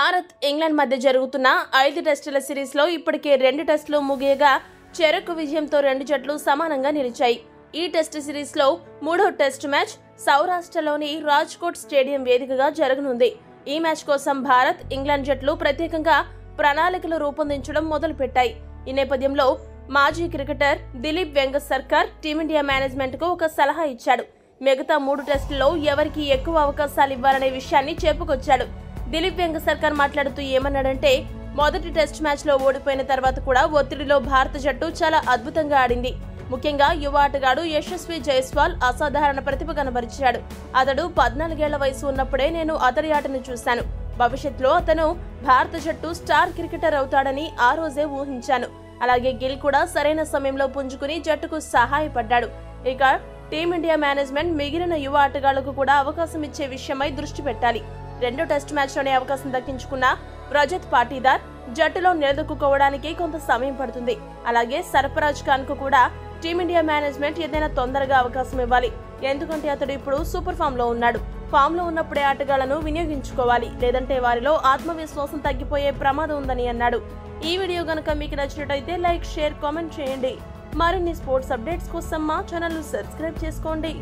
Bharat England మధ్య జరుగుతున్న 5 టెస్టుల సిరీస్లో ఇప్పటికే 2 టెస్టులు ముగియగా చెరకు విజయంతో 2 జట్లు సమానంగా నిలిచాయి. ఈ టెస్ట్ సిరీస్లో మూడో టెస్ట్ మ్యాచ్ సౌరాష్ట్రలోని రాజ్కోట్ స్టేడియం వేదికగా జరగనుంది. ఈ మ్యాచ్ కోసం భారత్, ఇంగ్లాండ్ జట్లు ప్రత్యేకంగా ప్రణాళికలు రూపొందించడం మొదలుపెట్టాయి. ఈ నేపథ్యంలో మాజీ క్రికెటర్ దిలీప్ వెంగసర్కర్ టీమిండియా మేనేజ్మెంట్ కు ఒక సలహా ఇచ్చాడు. మిగతా 3 టెస్టుల్లో ఎవరికి ఎక్కువ అవకాశాలు ఇవ్వాలనే విషయాన్ని చెప్పుకొచ్చాడు. దిలీప్ వెంగసర్కర్ మాట్లాడుతూ ఏమన్నాడంటే, మొదటి టెస్ట్ మ్యాచ్ లో ఓడిపోయిన తర్వాత కూడా ఒత్తిడిలో భారత జట్టు చాలా అద్భుతంగా ఆడింది. ముఖ్యంగా యువ ఆటగాడు యశస్వి జైస్వాల్ అసాధారణ ప్రతిభ కనబరిచాడు. అతడు 14 ఏళ్ల వయసు ఉన్నప్పుడే నేను అతడి ఆటను చూశాను. భవిష్యత్తులో అతను భారత జట్టు స్టార్ క్రికెటర్ అవుతాడని ఆ రోజే ఊహించాను. అలాగే గిల్ కూడా సరైన సమయంలో పుంజుకుని జట్టుకు సహాయపడ్డాడు. ఇక టీమిండియా మేనేజ్మెంట్ మిగిలిన యువ ఆటగాళ్లకు కూడా అవకాశం ఇచ్చే విషయమై దృష్టి పెట్టాలి. రెండో టెస్ట్ మ్యాచ్లోనే అవకాశం దక్కించుకున్న రజత్ పాటీదార్ జట్టులో నిలదొక్కుకోవడానికి కొంత సమయం పడుతుంది. అలాగే సర్ఫరాజ్ ఖాన్ కు కూడా టీమిండియా మేనేజ్మెంట్ ఏదైనా తొందరగా అవకాశం ఇవ్వాలి. ఎందుకంటే అతడు ఇప్పుడు సూపర్ ఫామ్ లో ఉన్నాడు. ఫామ్ లో ఉన్నప్పుడే ఆటగాళ్లను వినియోగించుకోవాలి, లేదంటే వారిలో ఆత్మవిశ్వాసం తగ్గిపోయే ప్రమాదం ఉందని అన్నాడు. ఈ వీడియో గనుక మీకు నచ్చినట్లయితే లైక్, షేర్, కామెంట్ చేయండి. మరిన్ని స్పోర్ట్స్ అప్డేట్స్ కోసం మా ఛానల్ ను సబ్స్క్రైబ్ చేసుకోండి.